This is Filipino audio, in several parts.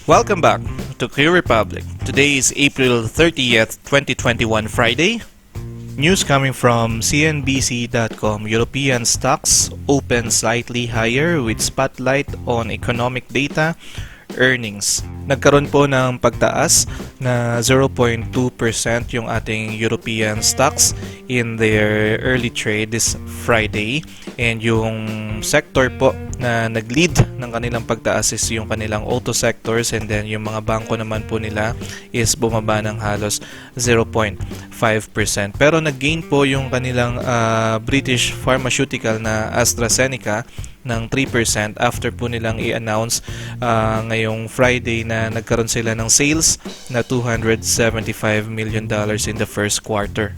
Welcome back to Clear Republic. Today is April 30th, 2021, Friday. News coming from CNBC.com. European stocks open slightly higher with spotlight on economic data, earnings. Nagkaroon po ng pagtaas na 0.2% yung ating European stocks in their early trade this Friday. And yung sector po na nag-lead ng kanilang pagtaas is yung kanilang auto sectors, and then yung mga bangko naman po nila is bumaba ng halos 0.5%. Pero nag-gain po yung kanilang British pharmaceutical na AstraZeneca ng 3% after po nilang i-announce ngayong Friday na nagkaroon sila ng sales na $275 million in the first quarter.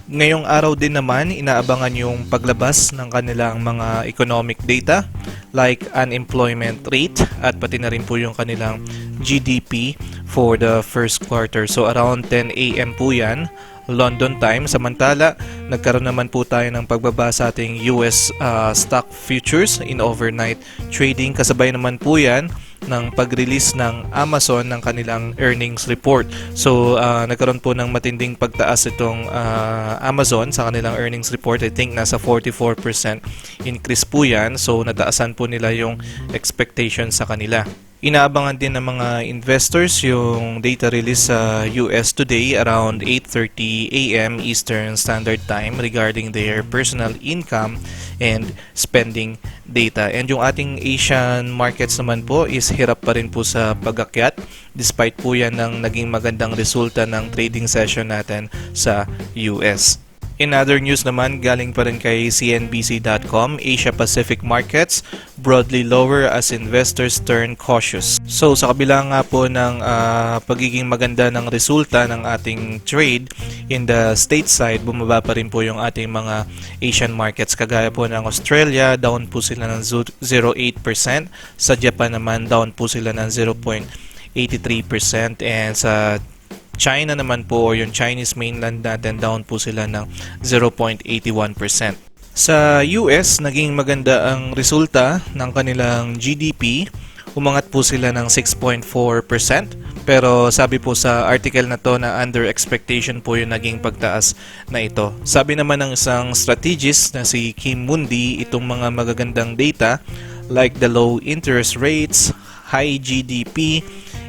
Ngayong araw din naman, inaabangan yung paglabas ng kanilang mga economic data like unemployment rate at pati na rin po yung kanilang GDP for the first quarter. So around 10 a.m. po yan, London time. Samantala, nagkaroon naman po tayo ng pagbaba sa ating US stock futures in overnight trading. Kasabay naman po yan ng pag-release ng Amazon ng kanilang earnings report. So, nagkaroon po ng matinding pagtaas itong Amazon sa kanilang earnings report. I think nasa 44% increase po yan. So, nataasan po nila yung expectation sa kanila. Inaabangan din ng mga investors yung data release sa US today around 8:30 a.m. Eastern Standard Time regarding their personal income and spending data. And yung ating Asian markets naman po is hirap pa rin po sa pag-akyat despite po yan ng naging magandang resulta ng trading session natin sa US. In other news naman, galing pa rin kay CNBC.com, Asia Pacific markets broadly lower as investors turn cautious. So sa kabila nga po ng pagiging maganda ng resulta ng ating trade, in the stateside, bumaba pa rin po yung ating mga Asian markets. Kagaya po ng Australia, down po sila ng 0.08%. Sa Japan naman, down po sila ng 0.83%. And sa China naman po, o yung Chinese mainland natin, down po sila ng 0.81%. Sa US, naging maganda ang resulta ng kanilang GDP. Umangat po sila ng 6.4%. Pero sabi po sa article na to na under expectation po yung naging pagtaas na ito. Sabi naman ng isang strategist na si Kim Mundi, itong mga magagandang data like the low interest rates, high GDP,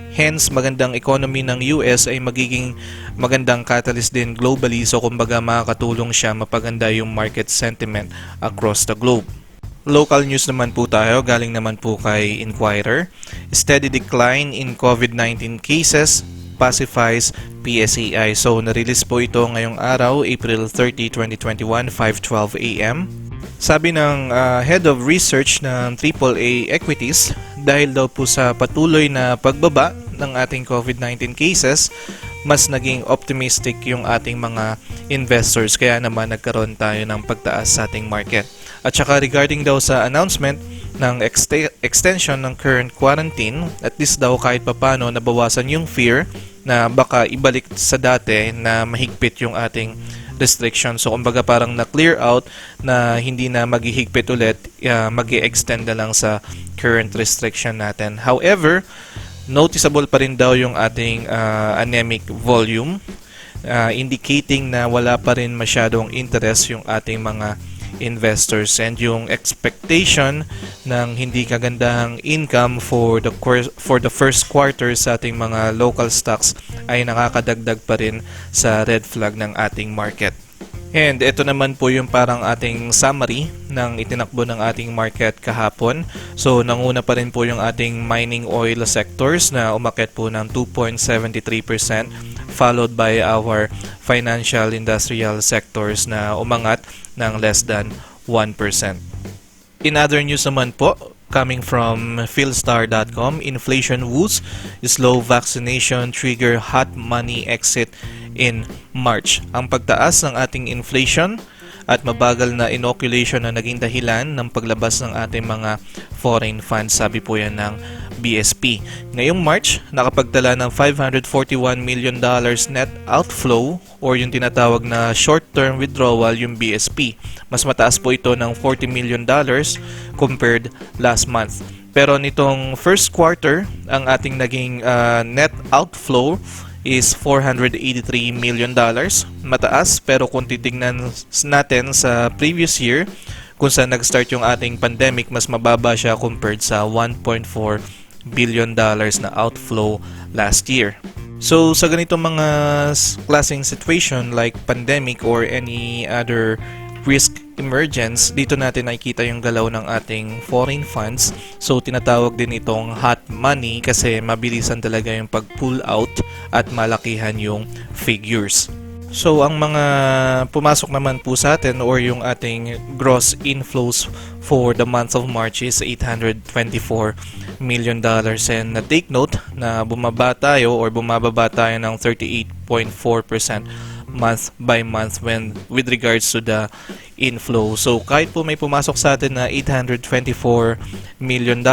hence, magandang economy ng US ay magiging magandang catalyst din globally. So, kumbaga makakatulong siya mapaganda yung market sentiment across the globe. Local news naman po tayo, galing naman po kay Inquirer. Steady decline in COVID-19 cases pacifies PSAI. So, na-release po ito ngayong araw, April 30, 2021, 5:12 a.m. Sabi ng Head of Research ng AAA Equities, dahil daw po sa patuloy na pagbaba ng ating COVID-19 cases, mas naging optimistic yung ating mga investors. Kaya naman nagkaroon tayo ng pagtaas sa ating market. At saka regarding daw sa announcement ng extension ng current quarantine, at least daw kahit papano nabawasan yung fear na baka ibalik sa dati na mahigpit yung ating restriction. So, kumbaga parang na-clear out na hindi na maghihigpit ulit, mag-i-extend na lang sa current restriction natin. However, noticeable pa rin daw yung ating anemic volume, indicating na wala pa rin masyadong interest yung ating mga investors, and yung expectation ng hindi kagandahang income for the first quarter sa ating mga local stocks ay nakakadagdag pa rin sa red flag ng ating market. And ito naman po yung parang ating summary ng itinakbo ng ating market kahapon. So nanguna pa rin po yung ating mining oil sectors na umakyat po ng 2.73%, followed by our financial industrial sectors na umangat ng less than 1%. In other news naman po, coming from Philstar.com, inflation woes, slow vaccination trigger hot money exit in March. Ang pagtaas ng ating inflation at mabagal na inoculation na naging dahilan ng paglabas ng ating mga foreign funds, sabi po yan ng BSP. Ngayong March, nakapagtala ng $541 million net outflow or yung tinatawag na short-term withdrawal yung BSP. Mas mataas po ito ng $40 million compared last month. Pero nitong first quarter, ang ating naging net outflow is $483 million. Mataas, pero kung titignan natin sa previous year, kung saan nag-start yung ating pandemic, mas mababa siya compared sa $1.4 billion na outflow last year. So sa ganitong mga klaseng situation like pandemic or any other risk emergence, dito natin nakikita yung galaw ng ating foreign funds. So tinatawag din itong hot money kasi mabilisan talaga yung pag-pull out at malakihan yung figures. So ang mga pumasok naman po sa atin or yung ating gross inflows for the month of March is $824 million, and take note na bumababa tayo ng 38.4% month by month with regards to the inflow. So kahit po may pumasok sa atin na $824 million,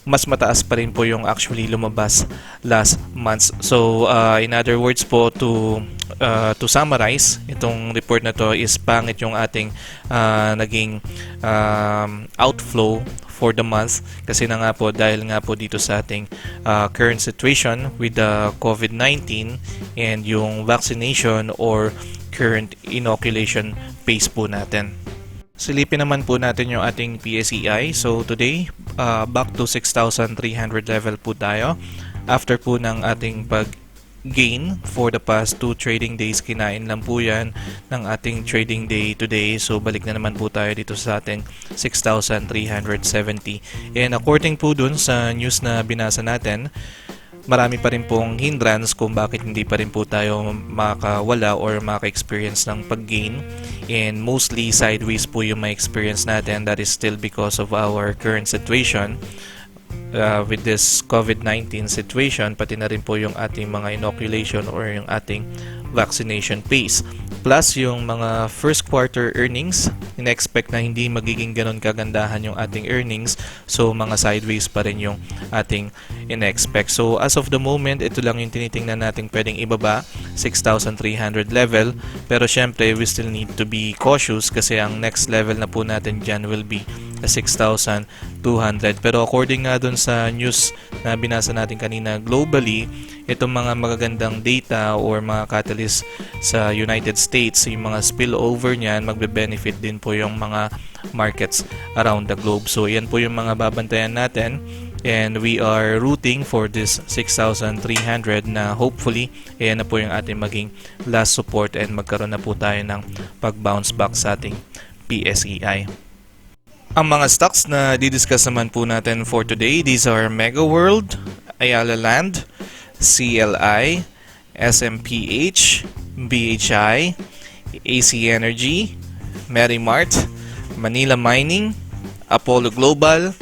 mas mataas pa rin po yung actually lumabas last month. So in other words po, to summarize, itong report na to is pangit yung ating naging outflow for the month kasi na nga po dahil nga po dito sa ating current situation with the COVID-19 and yung vaccination or current inoculation pace po natin. Silipin naman po natin yung ating PSEI. So today, back to 6,300 level po tayo. After po ng ating pag-gain for the past 2 trading days, kinain lang po yan ng ating trading day today. So balik na naman po tayo dito sa ating 6,370. And according po dun sa news na binasa natin, marami pa rin pong hindrance kung bakit hindi pa rin po tayo makawala or maka-experience ng pag-gain, and mostly sideways po yung ma-experience natin. That is still because of our current situation with this COVID-19 situation, pati na rin po yung ating mga inoculation or yung ating vaccination pace. Plus yung mga first quarter earnings, in-expect na hindi magiging ganon kagandahan yung ating earnings. So mga sideways pa rin yung ating in-expect. So as of the moment, ito lang yung tinitingnan natin pwedeng ibaba, 6,300 level. Pero syempre, we still need to be cautious kasi ang next level na po natin dyan will be 6,200. Pero according nga dun sa news na binasa natin kanina, globally, itong mga magagandang data or mga catalyst sa United States, yung mga spillover niyan, magbe-benefit din po yung mga markets around the globe. So yan po yung mga babantayan natin, and we are rooting for this 6,300 na hopefully ayan na po yung ating maging last support and magkaroon na po tayo ng pag-bounce back sa ating PSEI. Ang mga stocks na didiscuss naman po natin for today, these are Mega World, Ayala Land, CLI, SMPH, BHI, AC Energy, Merimart, Manila Mining, Apollo Global,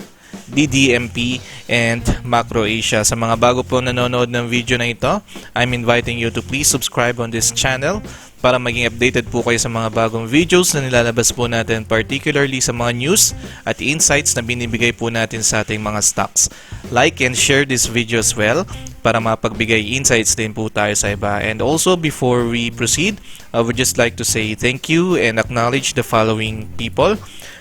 DDMP, and Macro Asia. Sa mga bago po nanonood ng video na ito, I'm inviting you to please subscribe on this channel para maging updated po kayo sa mga bagong videos na nilalabas po natin, particularly sa mga news at insights na binibigay po natin sa ating mga stocks. Like and share this video as well para mapagbigay insights din po tayo sa iba. And also, before we proceed, I would just like to say thank you and acknowledge the following people.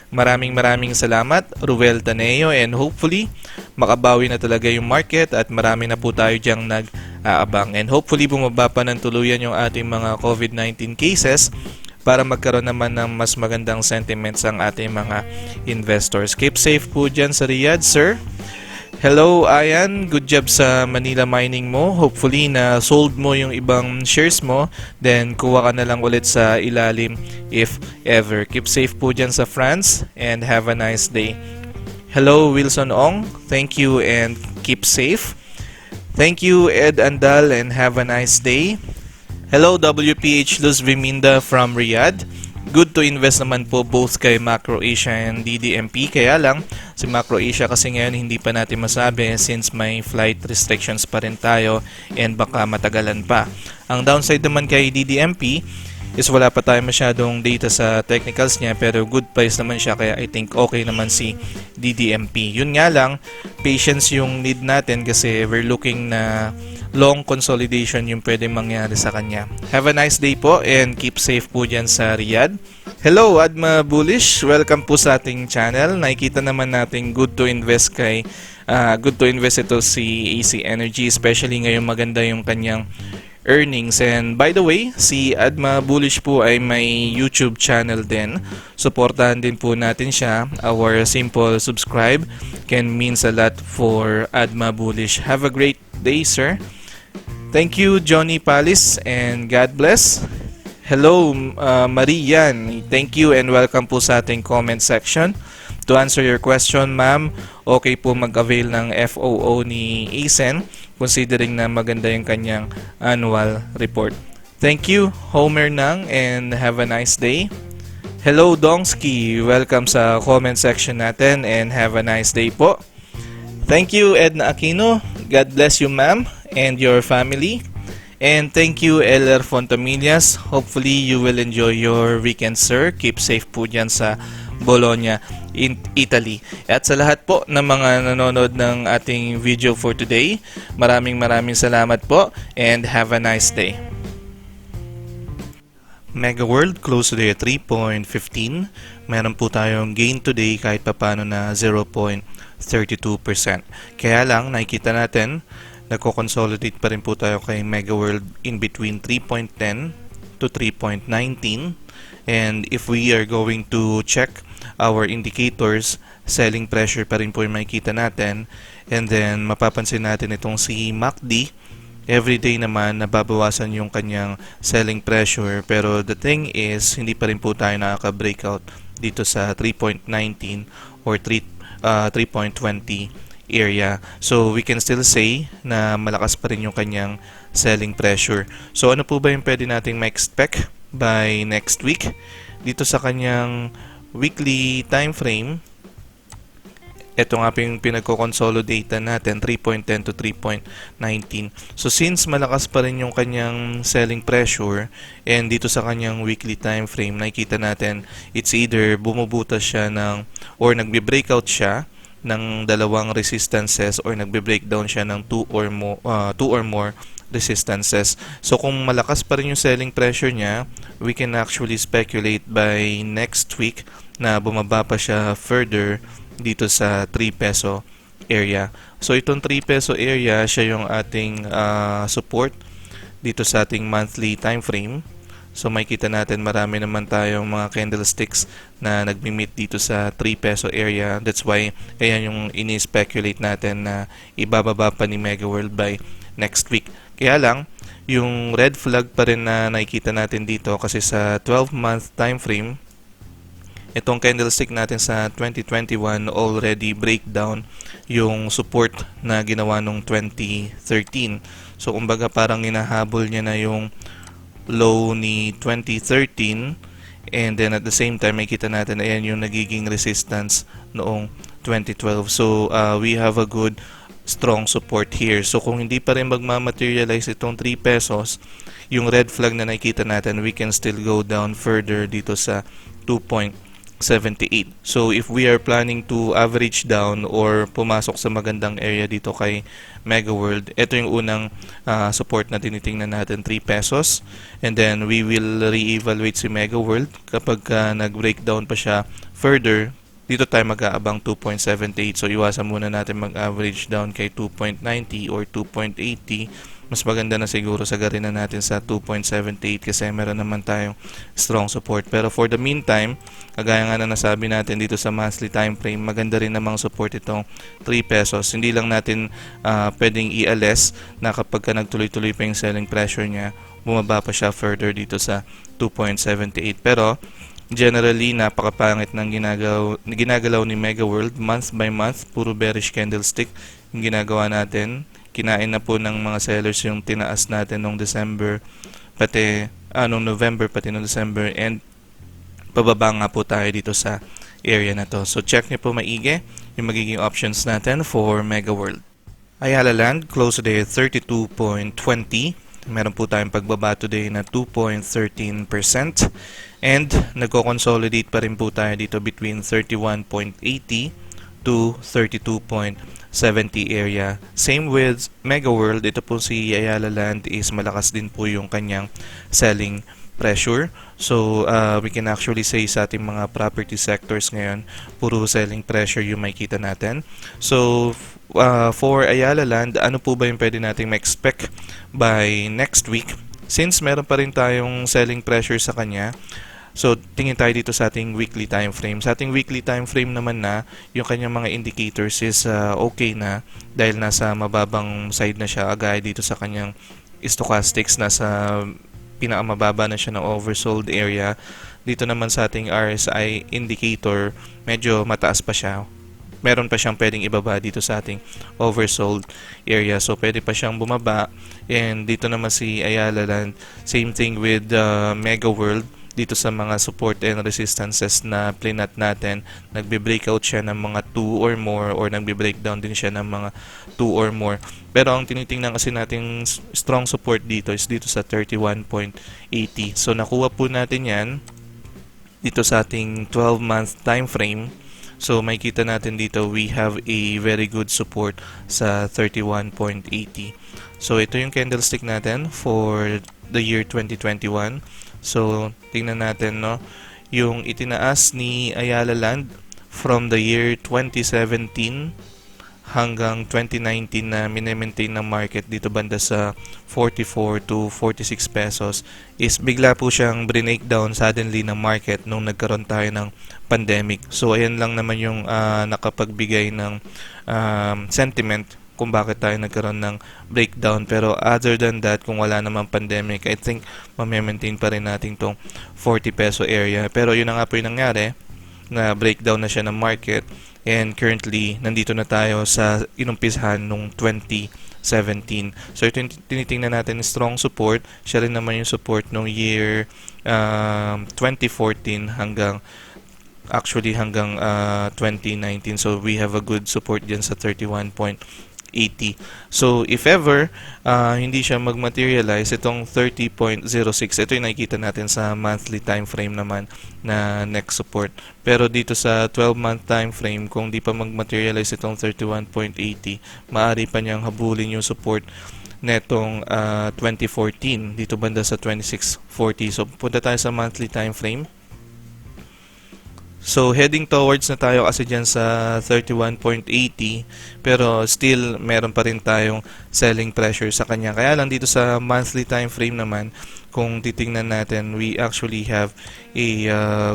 Maraming salamat, Ruel Taneo, and hopefully makabawi na talaga yung market at marami na po tayo diyang nag-aabang. And hopefully bumaba pa ng tuluyan yung ating mga COVID-19 cases para magkaroon naman ng mas magandang sentiments ang ating mga investors. Keep safe po dyan sa Riyadh, sir. Hello, Ayan. Good job sa Manila Mining mo. Hopefully na sold mo yung ibang shares mo. Then kuha ka na lang ulit sa ilalim if ever. Keep safe po dyan sa France and have a nice day. Hello, Wilson Ong. Thank you and keep safe. Thank you, Ed Andal, and have a nice day. Hello, WPH Luz Viminda from Riyadh. Good to invest naman po both kay Macro Asia and DDMP. Kaya lang, si Macro Asia kasi ngayon hindi pa natin masabi since may flight restrictions pa rin tayo and baka matagalan pa. Ang downside naman kay DDMP is wala pa tayo masyadong data sa technicals niya, pero good price naman siya, kaya I think okay naman si DDMP. Yun nga lang, patience yung need natin kasi we're looking na long consolidation yung pwede mangyari sa kanya. Have a nice day po and keep safe po dyan sa Riyadh. Hello, Adma Bullish. Welcome po sa ating channel. Nakikita naman natin good to invest good to invest ito si AC Energy, especially ngayon maganda yung kanyang earnings. And by the way, si Adma Bullish po ay may YouTube channel din. Suportahan din po natin siya. Our simple subscribe can means a lot for Adma Bullish. Have a great day, sir. Thank you, Johnny Palis, and God bless. Hello, Marian. Thank you and welcome po sa ating comment section. To answer your question, ma'am, okay po mag-avail ng FOO ni ASEN considering na maganda yung kanyang annual report. Thank you, Homer Nang, and have a nice day. Hello, Dongsky. Welcome sa comment section natin and have a nice day po. Thank you, Edna Aquino. God bless you, ma'am, and your family. And thank you, Eller Fontamillas. Hopefully, you will enjoy your weekend, sir. Keep safe po dyan sa Bologna, in Italy. At sa lahat po ng mga nanonood ng ating video for today, maraming salamat po and have a nice day. Mega World close today at 3.15. Meron po tayong gain today kahit papano na 0.32%. Kaya lang, nakikita natin, nagko-consolidate pa rin po tayo kay Mega World in between 3.10 to 3.19. And if we are going to check our indicators, selling pressure pa rin po yung makikita natin. And then mapapansin natin itong si MACD, everyday naman nababawasan yung kanyang selling pressure. Pero the thing is, hindi pa rin po tayo nakaka-breakout dito sa 3.19 or 3.20 area. So we can still say na malakas pa rin yung kanyang selling pressure. So ano po ba yung pwede nating ma-expect by next week? Dito sa kanyang weekly time frame, ito nga po yung pinagko-consolidate natin, 3.10 to 3.19. So since malakas pa rin yung kanyang selling pressure, and dito sa kanyang weekly time frame, nakikita natin it's either bumubutas siya ng or nagbe-breakout siya ng dalawang resistances or nagbe-breakdown siya ng two or more resistances. So kung malakas pa rin yung selling pressure niya, we can actually speculate by next week na bumaba pa siya further dito sa 3 peso area. So itong 3 peso area, siya yung ating support dito sa ating monthly time frame. So makikita natin marami naman tayong mga candlesticks na nagmi-meet dito sa 3 peso area. That's why ayan yung ini-speculate natin na ibababa pa ni Mega World by next week. Kaya lang, yung red flag pa rin na nakikita natin dito kasi sa 12-month time frame, itong candlestick natin sa 2021 already breakdown yung support na ginawa nung 2013. So kumbaga parang hinahabol niya na yung low ni 2013, and then at the same time makita natin ayan yung nagiging resistance noong 2012. So we have a good strong support here. So kung hindi pa rin magmamaterialize itong 3 pesos, yung red flag na nakikita natin, we can still go down further dito sa 2.78. So if we are planning to average down or pumasok sa magandang area dito kay Mega World, ito yung unang support na tinitingnan natin, 3 pesos. And then we will re-evaluate si Mega World kapag nag-breakdown pa siya further. Dito tayo mag-aabang 2.78. So iwasan muna natin mag-average down kay 2.90 or 2.80. Mas maganda na siguro sagarin na natin sa 2.78 kasi meron naman tayong strong support. Pero for the meantime, kagaya nga na nasabi natin dito sa monthly time frame, maganda rin namang support itong 3 pesos. Hindi lang natin pwedeng i-alis na kapag nagtuloy-tuloy pa yung selling pressure niya, bumaba pa siya further dito sa 2.78. Pero generally, napakapangit ng ginagalaw ni Mega World month by month. Puro bearish candlestick yung ginagawa natin. Kinain na po ng mga sellers yung tinaas natin nung December, pati nung November, pati nung December, and pababa nga po tayo dito sa area na to. So check niyo po maigi yung magiging options natin for Mega World. Ayala Land close today at 32.20. Meron po tayong pagbaba today na 2.13%. And nagko-consolidate pa rin po tayo dito between 31.80 to 32.70 area. Same with Mega World. Ito po si Ayala Land is malakas din po yung kanyang selling pressure. So, we can actually say sa ating mga property sectors ngayon, puro selling pressure yung makikita natin. So, for Ayala Land, ano po ba yung pwede nating ma-expect by next week? Since meron pa rin tayong selling pressure sa kanya, so tingin tayo dito sa ating weekly time frame. Sa ating weekly time frame naman na, yung kanyang mga indicators is okay na dahil nasa mababang side na siya, agaya dito sa kanyang stochastics, nasa pinakamababa na siya ng oversold area. Dito naman sa ating RSI indicator, medyo mataas pa siya. Meron pa siyang pwedeng ibaba dito sa ating oversold area. So, pwede pa siyang bumaba. And dito naman si Ayala Land, same thing with Mega World. Dito sa mga support and resistances na plinat natin, nagbe-breakout siya ng mga 2 or more or nagbe-breakdown din siya ng mga 2 or more. Pero ang tinitingnan kasi nating strong support dito is dito sa 31.80. So nakuha po natin yan dito sa ating 12-month time frame. So makikita natin dito we have a very good support sa 31.80. So ito yung candlestick natin for the year 2021. So, tingnan natin, no, yung itinaas ni Ayala Land from the year 2017 hanggang 2019 na minemaintain ng market dito banda sa 44 to 46 pesos is bigla po siyang breakdown suddenly ng market nung nagkaroon tayo ng pandemic. So, ayan lang naman yung nakapagbigay ng sentiment kung bakit tayo nagkaroon ng breakdown. Pero other than that, kung wala namang pandemic, I think mamaintain pa rin natin tong 40 peso area. Pero yun na nga po yung nangyari, na breakdown na siya ng market, and currently nandito na tayo sa inumpisahan nung 2017. So ito yung tinitingnan natin, strong support. Siya rin naman yung support nung year 2014 hanggang 2019. So we have a good support dyan sa 31.80. So if ever hindi siya mag-materialize, itong 30.06, ito yung nakikita natin sa monthly time frame naman na next support. Pero dito sa 12-month time frame, kung di pa mag-materialize itong 31.80, maaari pa niyang habulin yung support netong 2014 dito banda sa 26.40. So punta tayo sa monthly time frame. So, heading towards na tayo kasi dyan sa 31.80, pero still, meron pa rin tayong selling pressure sa kanya. Kaya lang dito sa monthly time frame naman, kung titingnan natin, we actually have a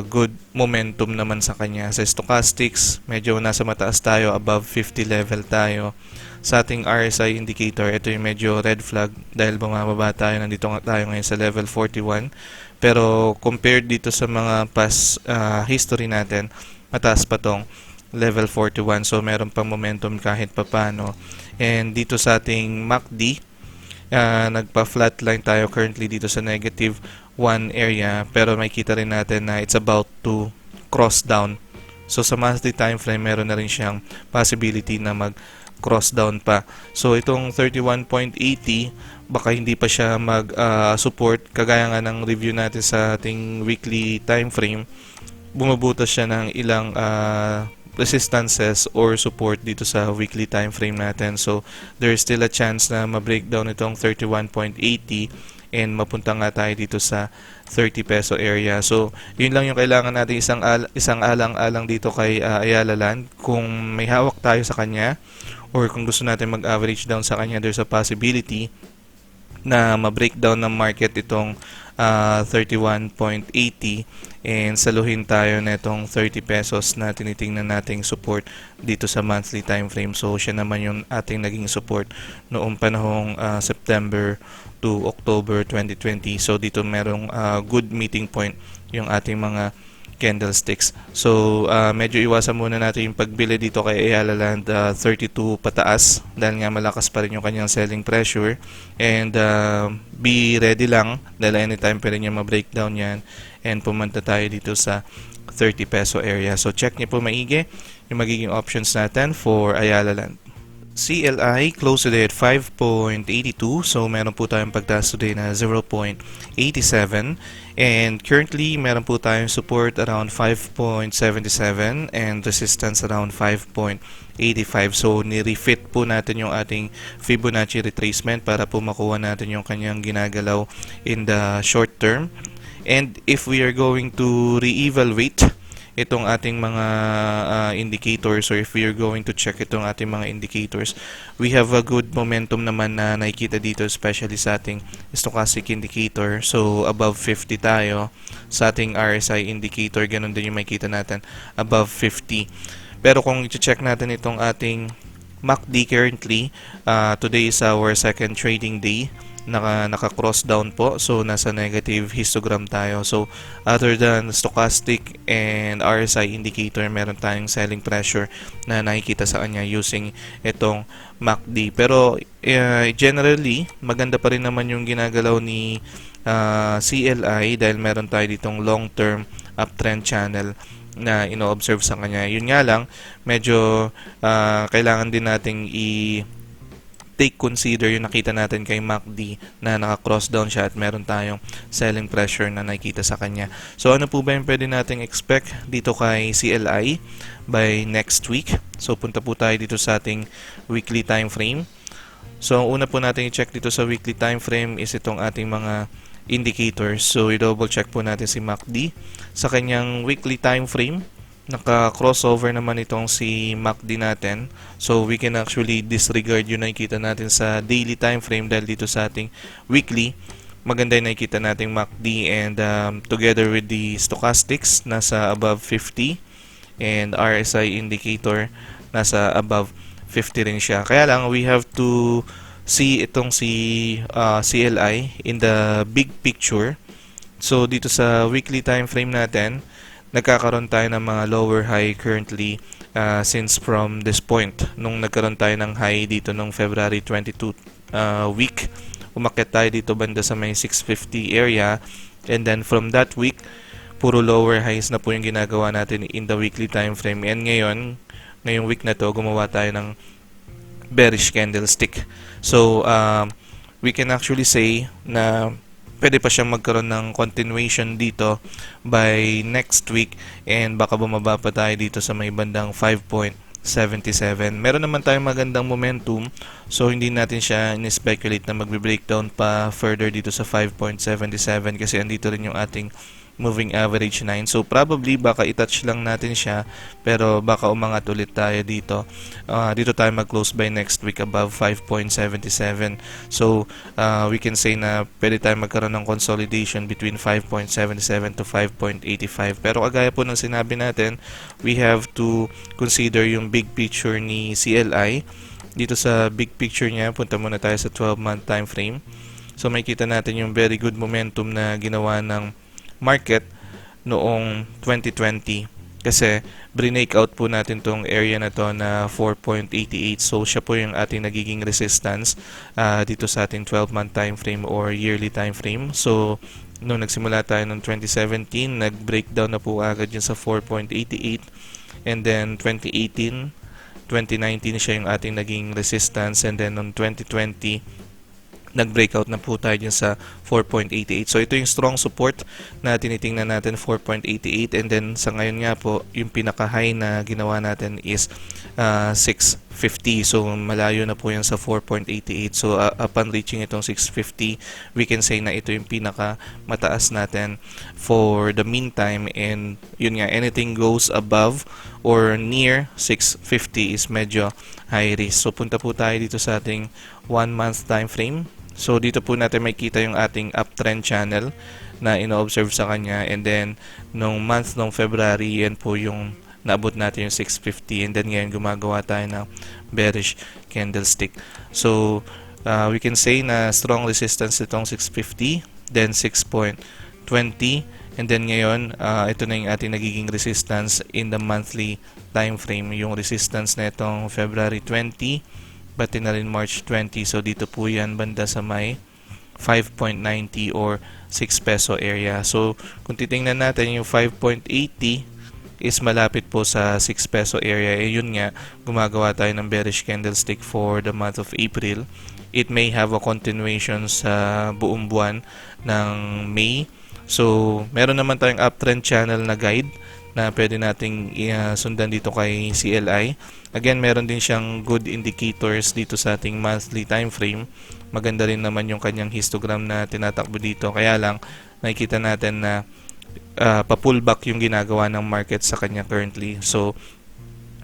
good momentum naman sa kanya. Sa stochastics, medyo nasa mataas tayo, above 50 level tayo. Sa ating RSI indicator, ito yung medyo red flag dahil bumababa tayo, nandito tayo ngayon sa level 41. Pero compared dito sa mga past history natin, mataas pa tong level 41. So meron pang momentum kahit papano. And dito sa ating MACD, nagpa-flatline tayo currently dito sa negative 1 area. Pero makikita rin natin na it's about to cross down. So sa monthly time frame, meron na rin siyang possibility na mag-cross down pa. So itong 31.80, baka hindi pa siya mag-support. Kagaya nga ng review natin sa ating weekly time frame, bumubutas siya ng ilang resistances or support dito sa weekly time frame natin. So there's still a chance na ma-breakdown itong 31.80 and mapunta nga tayo dito sa 30 peso area. So yun lang yung kailangan natin, isang alang-alang dito kay Ayala Land. Kung may hawak tayo sa kanya or kung gusto natin mag-average down sa kanya, there's a possibility na ma-breakdown ng market itong 31.80 and saluhin tayo na itong 30 pesos na tinitingnan nating support dito sa monthly time frame. So siya naman yung ating naging support noong panahong September to October 2020. So dito merong good meeting point yung ating mga candlesticks. So medyo iwasan muna natin yung pagbili dito kay Ayala Land 32 pataas dahil nga malakas pa rin yung kanyang selling pressure, and be ready lang dahil anytime pa rin yung ma-breakdown yan and pumunta tayo dito sa 30 peso area. So check niyo po maigi yung magiging options natin for Ayala Land. CLI closed today at 5.82, so meron po tayong pagtaas today na 0.87, and currently meron po tayong support around 5.77 and resistance around 5.85. So ni-refit po natin yung ating Fibonacci retracement para po makuha natin yung kanyang ginagalaw in the short term. And if we are going to re-evaluate itong ating mga indicators, or if we are going to check itong ating mga indicators, we have a good momentum naman na nakikita dito, especially sa ating stochastic indicator. So above 50 tayo. Sa ating RSI indicator, ganun din yung makikita natin, above 50. Pero kung i-check natin itong ating MACD currently, today is our second trading day. Naka-cross down po, so nasa negative histogram tayo. So other than stochastic and RSI indicator, meron tayong selling pressure na nakikita sa kanya using itong MACD. Pero generally maganda pa rin naman yung ginagalaw ni CLI, dahil meron tayo ditong long term uptrend channel na ino-observe sa kanya. Yun nga lang, medyo kailangan din nating take consider yung nakita natin kay MACD na naka-cross down siya at meron tayong selling pressure na nakikita sa kanya. So ano po ba yung pwede nating expect dito kay CLI by next week? So punta po tayo dito sa ating weekly time frame. So ang una po natin i-check dito sa weekly time frame is itong ating mga indicators. So i-double check po natin si MACD sa kanyang weekly time frame. Naka-crossover naman itong si MACD natin. So we can actually disregard yung nakikita natin sa daily time frame, dahil dito sa ating weekly, maganda yung nakikita nating MACD, and together with the stochastics, nasa above 50, and RSI indicator, nasa above 50 rin siya. Kaya lang, we have to see itong si CLI in the big picture. So dito sa weekly time frame natin, nagkakaroon tayo ng mga lower high currently since from this point. Nung nagkaroon tayo ng high dito nung February 22 week, umakyat tayo dito banda sa may 650 area, and then from that week, puro lower highs na po yung ginagawa natin in the weekly time frame. And ngayong week na to, gumawa tayo ng bearish candlestick. So we can actually say na pwede pa siyang magkaroon ng continuation dito by next week, and baka bumaba pa tayo dito sa may bandang 5.77. Meron naman tayong magandang momentum, so hindi natin siya in-speculate na magbe-breakdown pa further dito sa 5.77 kasi andito rin yung ating moving average 9. So probably baka i-touch lang natin siya, pero baka umangat ulit tayo dito. Dito tayo mag-close by next week above 5.77. So we can say na pwede tayo magkaroon ng consolidation between 5.77 to 5.85. Pero kagaya po ng sinabi natin, we have to consider yung big picture ni CLI. Dito sa big picture niya, punta muna tayo sa 12-month time frame. So makikita natin yung very good momentum na ginawa ng market noong 2020, kasi break out po natin tong area na to na 4.88. So siya po yung ating nagiging resistance dito sa ating 12-month time frame or yearly time frame. So nung nagsimula tayo noong 2017, nag-breakdown na po agad yun sa 4.88, and then 2018, 2019 siya yung ating naging resistance, and then noong 2020 nag-breakout na po tayo dyan sa 4.88. So ito yung strong support na tinitingnan natin, 4.88, and then sa ngayon nga po yung pinaka-high na ginawa natin is 650. So malayo na po yan sa 4.88. So upon reaching itong 650, we can say na ito yung pinaka-mataas natin for the meantime, and yun nga, anything goes above or near 650 is medyo high risk. So punta po tayo dito sa ating 1 month time frame. So dito po natin makikita yung ating uptrend channel na ino-observe sa kanya, and then nung month ng February, yan po yung naabot natin yung 650, and then ngayon gumagawa tayo ng bearish candlestick. So we can say na strong resistance itong 650, then 6.20, and then ngayon ito na yung ating nagiging resistance in the monthly time frame, yung resistance na itong February 20, pati na rin March 20. So dito po yan banda sa may 5.90 or 6 peso area. So kung titingnan natin yung 5.80 is malapit po sa 6 peso area. Yun nga, gumagawa tayo ng bearish candlestick for the month of April. It may have a continuation sa buong buwan ng May. So meron naman tayong uptrend channel na guide na pwede nating sundan dito kay CLI. Again, meron din siyang good indicators dito sa ating monthly time frame. Maganda rin naman yung kanyang histogram na tinatakbo dito. Kaya lang, nakikita natin na pa-pullback yung ginagawa ng market sa kanya currently. So,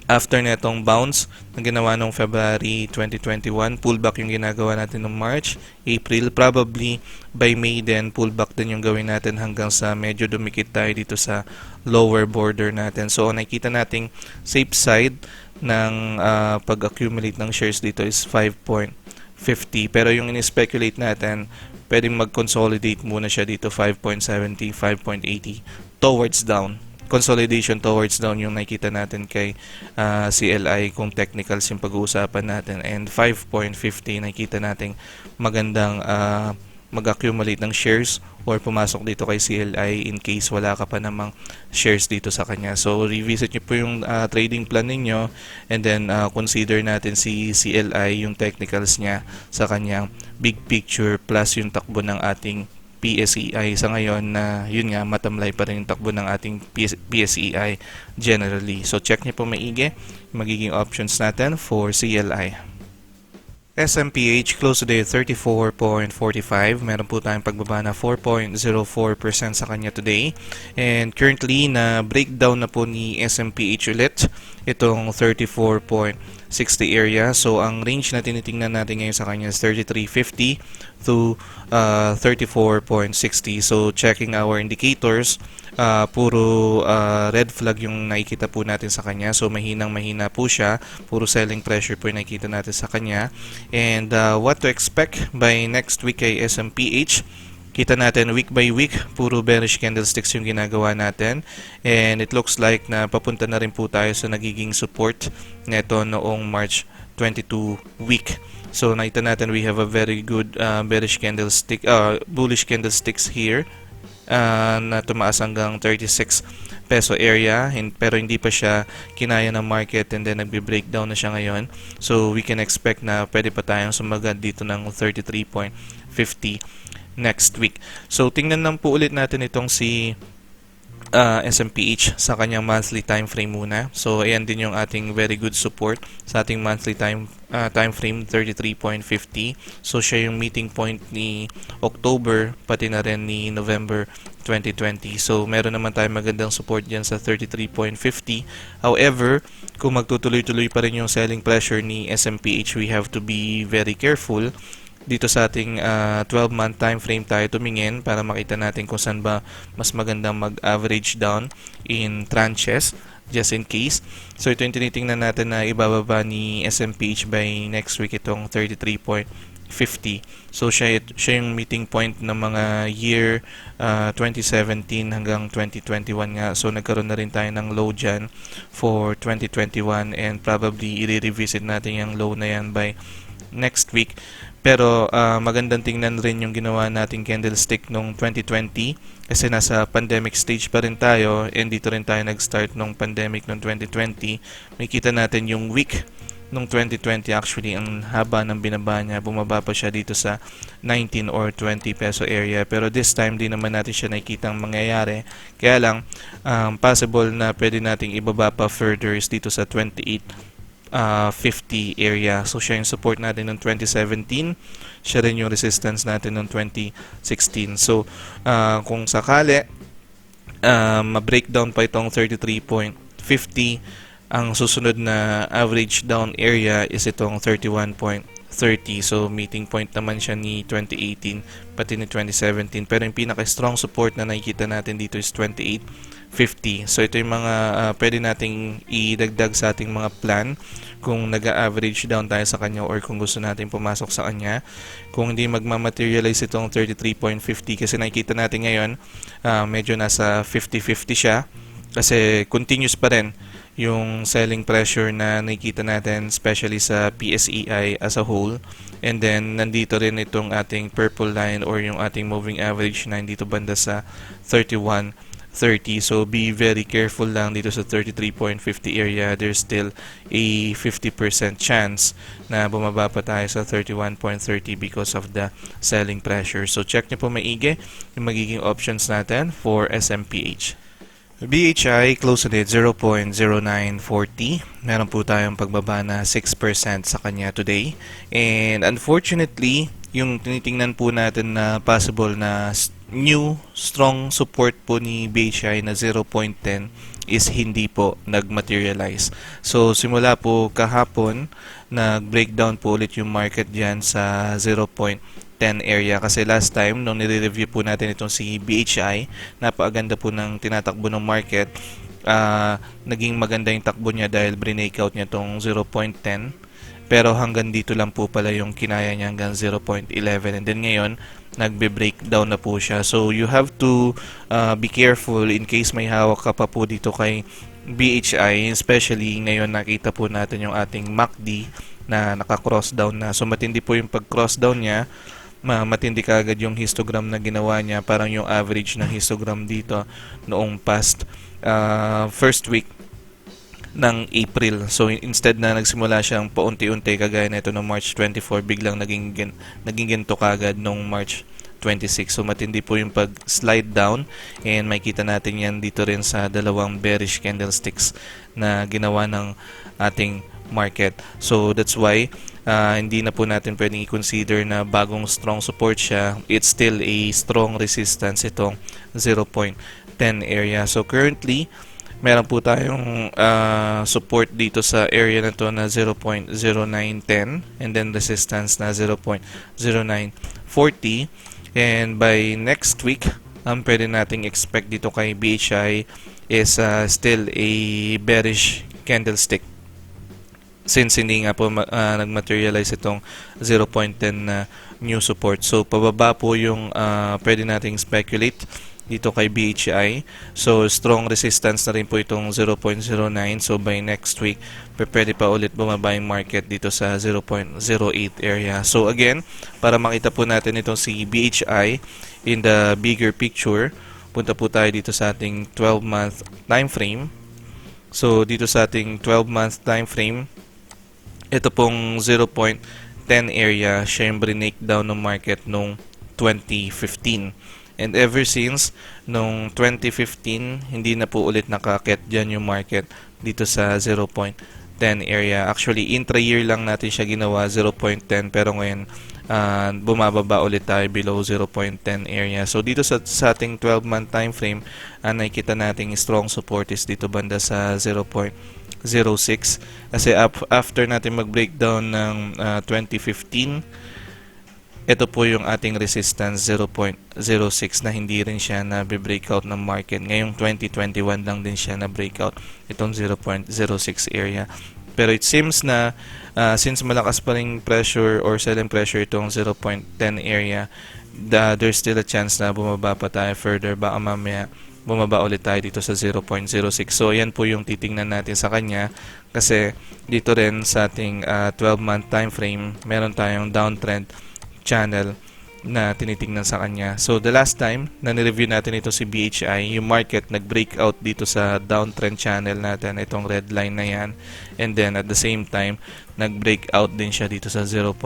after netong bounce na ginawa noong February 2021, pullback yung ginagawa natin noong March, April, probably by May then pullback din yung gawin natin hanggang sa medyo dumikit tayo dito sa lower border natin. So nakikita nating safe side ng pag-accumulate ng shares dito is 5.50, pero yung in-speculate natin, pwedeng mag-consolidate muna siya dito 5.70, 5.80 towards down. Consolidation towards down yung nakikita natin kay CLI kung technicals yung pag-uusapan natin, and 5.50 nakikita natin magandang mag-accumulate ng shares or pumasok dito kay CLI in case wala ka pa namang shares dito sa kanya. So revisit nyo po yung trading plan ninyo, and then consider natin si CLI, yung technicals niya sa kanyang big picture plus yung takbo ng ating PSEI sa ngayon na yun nga, matamlay pa rin yung takbo ng ating PSEI generally. So check niyo po maigi magiging options natin for CLI. SMPH close today at 34.45. Meron po tayong pagbaba na 4.04% sa kanya today. And currently, na breakdown na po ni SMPH ulit itong 34.60 area. So, ang range na tinitingnan natin ngayon sa kanya is 33.50 to 34.60. So, checking our indicators, puro red flag yung nakikita po natin sa kanya. So, mahinang-mahina po siya. Puro selling pressure po yung nakikita natin sa kanya. And what to expect by next week kay SMPH? Kita natin week by week, puro bearish candlesticks yung ginagawa natin. And it looks like na papunta na rin po tayo sa nagiging support neto noong March 22 week. So nakita natin we have a very good bullish candlesticks here na tumaas hanggang 36 peso area, pero hindi pa siya kinaya ng market, and then nagbe-breakdown na siya ngayon. So we can expect na pwede pa tayong sumagad dito ng 33.50 next week. So tingnan lang po ulit natin itong si SMPH sa kanyang monthly time frame muna. So ayan din yung ating very good support sa ating monthly time frame, 33.50. So siya yung meeting point ni October pati na rin ni November 2020. So meron naman tayong magandang support diyan sa 33.50. However, kung magtutuloy-tuloy pa rin yung selling pressure ni SMPH, we have to be very careful. Dito sa ating 12-month time frame tayo tumingin para makita natin kung saan ba mas magandang mag-average down in tranches, just in case. So ito yung tinitingnan natin na ibababa ni SMPH by next week, itong 33.50. So siya yung meeting point ng mga year 2017 hanggang 2021 nga. So nagkaroon na rin tayo ng low dyan for 2021, and probably i-revisit natin yung low na yan by next week. Pero magandang tingnan rin yung ginawa nating candlestick nung 2020 kasi nasa pandemic stage pa rin tayo, and dito rin tayo nag-start nung pandemic nung 2020. Makikita natin yung week nung 2020, actually ang haba ng binaba niya, bumaba pa siya dito sa 19 or 20 peso area, pero this time di naman natin siya nakikitang mangyayari. Kaya lang possible na pwede nating ibaba pa further dito sa 28 50 area. So siya yung support natin noong 2017, siya rin yung resistance natin noong 2016. So kung sakali ma-breakdown pa itong 33.50, ang susunod na average down area is itong 31.30. So meeting point naman siya ni 2018 pati ni 2017, pero yung pinaka-strong support na nakikita natin dito is 28.50. So ito yung mga pwede nating idagdag sa ating mga plan kung nag-average down tayo sa kanya or kung gusto natin pumasok sa kanya. Kung hindi magmamaterialize itong 33.50, kasi nakikita natin ngayon medyo nasa 50-50 siya kasi continuous pa rin yung selling pressure na nakikita natin, especially sa PSEI as a whole. And then nandito rin itong ating purple line or yung ating moving average na dito banda sa 31.30. So be very careful lang dito sa 33.50 area. There's still a 50% chance na bumaba pa tayo sa 31.30 because of the selling pressure. So check nyo po maigi yung magiging options natin for SMPH. BHI close at 0.0940. Meron po tayong pagbaba na 6% sa kanya today. And unfortunately, yung tinitingnan po natin na possible na new strong support po ni BHI na 0.10 is hindi po nag-materialize. So simula po kahapon, nag-breakdown po ulit yung market dyan sa 0.10 area kasi last time nung nire-review po natin itong si BHI, napakaganda po ng tinatakbo ng market. Naging maganda yung takbo niya dahil breakout niya tong 0.10, pero hanggang dito lang po pala yung kinaya niya hanggang 0.11, and then ngayon nagbe-breakdown na po siya. So you have to be careful in case may hawak ka pa po dito kay BHI, especially ngayon nakita po natin yung ating MACD na naka-cross down na. So matindi po yung pag-cross down niya, matindi kaagad yung histogram na ginawa niya, parang yung average na histogram dito noong past first week ng April. So instead na nagsimula siyang paunti-unti kagaya nito no March 24, biglang naging ganito kagad nung March 26. So matindi po yung pag-slide down, and makita natin yan dito rin sa dalawang bearish candlesticks na ginawa ng ating market. So that's why hindi na po natin pwedeng i-consider na bagong strong support siya. It's still a strong resistance itong 0.10 area. So currently, meron po tayong support dito sa area na to na 0.0910, and then resistance na 0.0940, and by next week pwede nating expect dito kay BHI is still a bearish candlestick, since hindi nga po nag-materialize itong 0.10 na new support. So pababa po yung pwede nating speculate dito kay BHI. So strong resistance na rin po itong 0.09. So by next week, pwede pa ulit bumaba yung market dito sa 0.08 area. So again, para makita po natin itong si BHI in the bigger picture, punta po tayo dito sa ating 12-month time frame. So dito sa ating 12-month time frame, ito pong 0.10 area, siya yung breakdown ng market nung 2015. And ever since, nung 2015, hindi na po ulit nakakit dyan yung market dito sa 0.10 area. Actually, intra-year lang natin siya ginawa, 0.10, pero ngayon, bumababa ulit tayo below 0.10 area. So dito sa ating 12-month time frame, nakikita nating strong support is dito banda sa 0.06, kasi after natin mag-breakdown ng 2015, ito po yung ating resistance 0.06 na hindi rin siya na breakout ng market. Ngayong 2021 lang din siya na breakout itong 0.06 area. Pero it seems na since malakas pa ring pressure or selling pressure itong 0.10 area, there's still a chance na bumaba pa tayo further. Baka mamaya bumaba ulit tayo dito sa 0.06. So ayan po yung titingnan natin sa kanya, kasi dito rin sa ating 12-month time frame, meron tayong downtrend channel na tinitingnan sa kanya. So the last time na nireview natin ito si BHI, yung market nag-breakout dito sa downtrend channel natin, itong red line na yan, and then at the same time nag-breakout din siya dito sa 0.10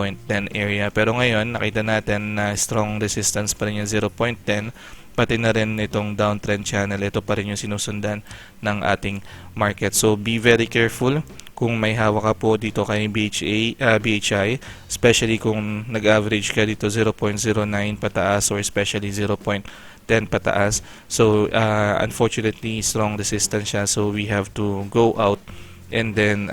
area. Pero ngayon nakita natin na strong resistance pa rin yung 0.10, pati na rin itong downtrend channel, ito pa rin yung sinusundan ng ating market. So be very careful kung may hawak ka po dito kay BHI, especially kung nag-average ka dito 0.09 pataas or especially 0.10 pataas. So unfortunately, strong resistance siya, so we have to go out and then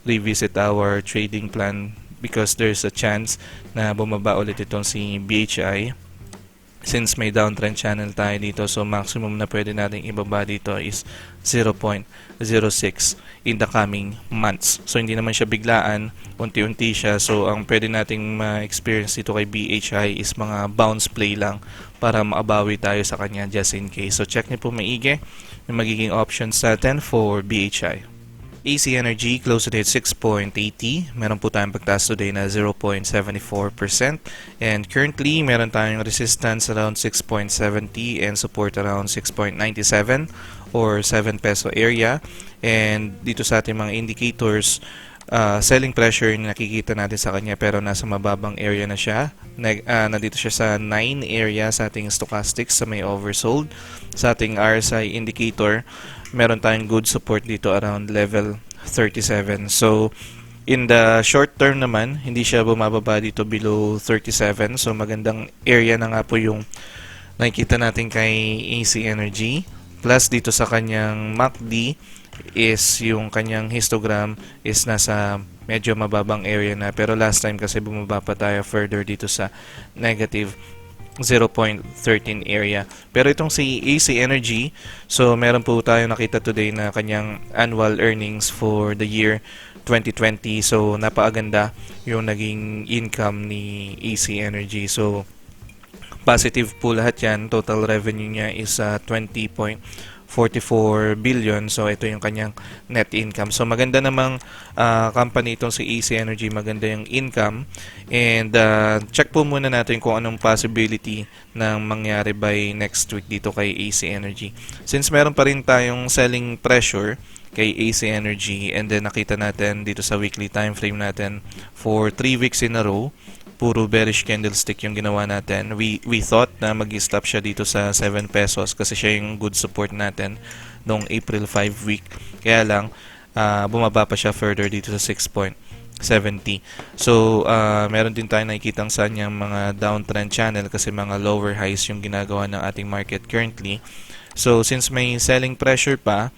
revisit our trading plan, because there's a chance na bumaba ulit itong si BHI. Since may downtrend channel tayo dito, so maximum na pwede nating ibaba dito is 0.06 in the coming months. So hindi naman siya biglaan, unti-unti siya. So ang pwede nating ma-experience dito kay BHI is mga bounce play lang para maabawi tayo sa kanya just in case. So check niyo po maigi yung magiging options natin for BHI. AC Energy closed at 6.80. Meron po tayong pagtaas today na 0.74%. And currently, meron tayong resistance around 6.70 and support around 6.97 or 7 peso area. And dito sa ating mga indicators, selling pressure yung nakikita natin sa kanya, pero nasa mababang area na siya. nandito siya sa 9 area sa ating stochastics sa may oversold. Sa ating RSI indicator, meron tayong good support dito around level 37. So, in the short term naman, hindi siya bumababa dito below 37. So, magandang area na nga po yung nakikita natin kay AC Energy. Plus, dito sa kanyang MACD is yung kanyang histogram is nasa medyo mababang area na. Pero last time kasi bumaba pa tayo further dito sa negative 0.13 area. Pero itong si AC Energy, so meron po tayo nakita today na kanyang annual earnings for the year 2020. So napakaganda yung naging income ni AC Energy. So positive po lahat yan. Total revenue niya is 20.44 billion. So ito yung kanyang net income. So maganda namang company itong si AC Energy, maganda yung income. And check po muna natin kung anong possibility na mangyari by next week dito kay AC Energy. Since meron pa rin tayong selling pressure kay AC Energy, and then nakita natin dito sa weekly time frame natin for 3 weeks in a row, puro bearish candlestick yung ginawa natin. We thought na mag-stop siya dito sa 7 pesos kasi siya yung good support natin noong April 5 week. Kaya lang, bumaba pa siya further dito sa 6.70. So, meron din tayo nakikitang sa niyang mga downtrend channel kasi mga lower highs yung ginagawa ng ating market currently. So, since may selling pressure pa,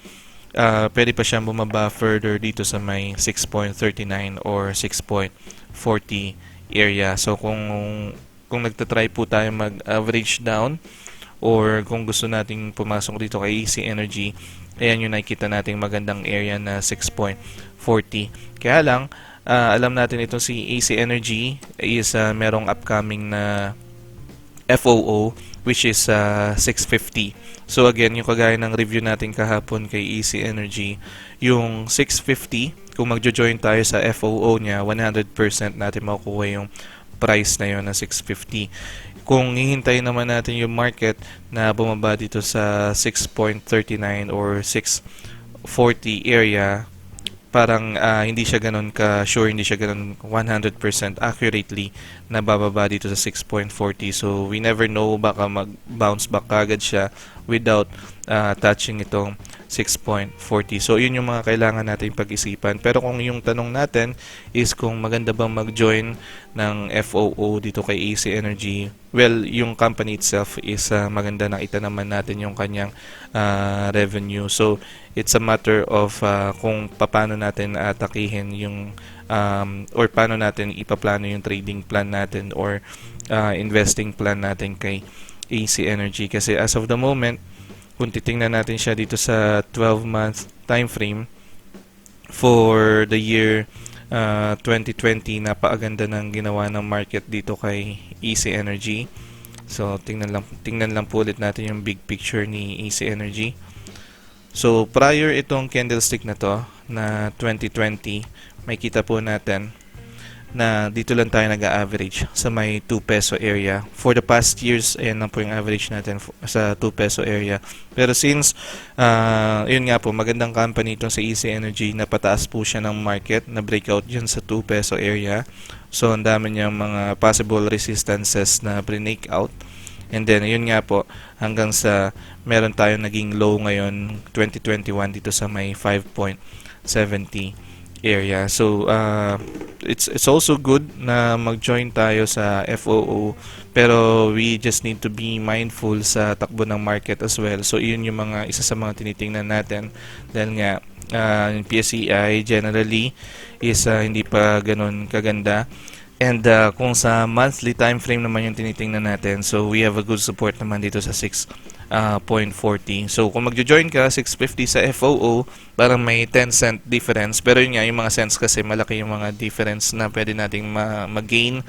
pwede pa siyang bumaba further dito sa may 6.39 or 6.40 area. So kung nagtatry po tayo mag-average down or kung gusto nating pumasok dito kay AC Energy, ayan yung nakikita nating magandang area na 6.40. Kaya lang, alam natin itong si AC Energy is merong upcoming na FOO which is 650. So again, yung kagaya ng review natin kahapon kay AC Energy, yung 650, kung magjo-join tayo sa FOO niya, 100% natin makukuha yung price na yun na 650. Kung hihintayin naman natin yung market na bumaba dito sa 6.39 or 6.40 area, parang hindi siya ganun ka-sure, hindi siya ganun 100% accurately na bababa dito sa 6.40. So, we never know, baka mag-bounce back agad siya without touching itong 6.40. So, yun yung mga kailangan natin pag-isipan. Pero kung yung tanong natin is kung maganda bang mag-join ng FOO dito kay AC Energy, well, yung company itself is maganda, nakita naman natin yung kanyang revenue. So, it's a matter of kung paano natin atakihin yung or paano natin ipaplano yung trading plan natin or investing plan natin kay AC Energy. Kasi as of the moment, kung titingnan natin siya dito sa 12-month time frame for the year 2020, napakaganda ng ginawa ng market dito kay AC Energy. So tingnan lang po ulit natin yung big picture ni AC Energy. So prior itong candlestick na to na 2020, may kita po natin na dito lang tayo nag-average sa may 2 peso area. For the past years, ayan lang po yung average natin sa 2 peso area. Pero since, yun nga po, magandang company itong sa AC Energy, napataas po siya ng market, na breakout dyan sa 2 peso area. So, ang dami niyang mga possible resistances na break out. And then, yun nga po, hanggang sa meron tayong naging low ngayon, 2021, dito sa may 5.70 area. So, it's also good na mag-join tayo sa FOO, pero we just need to be mindful sa takbo ng market as well. So, yun yung isa sa mga tinitingnan natin dahil nga yung PSEI generally is hindi pa ganun kaganda. And kung sa monthly time frame naman yung tinitingnan natin, so we have a good support naman dito sa 6.40. So kung magjo-join ka 650 sa FOO, parang may 10 cent difference. Pero yun nga, yung mga cents kasi malaki yung mga difference na pwede nating mag-gain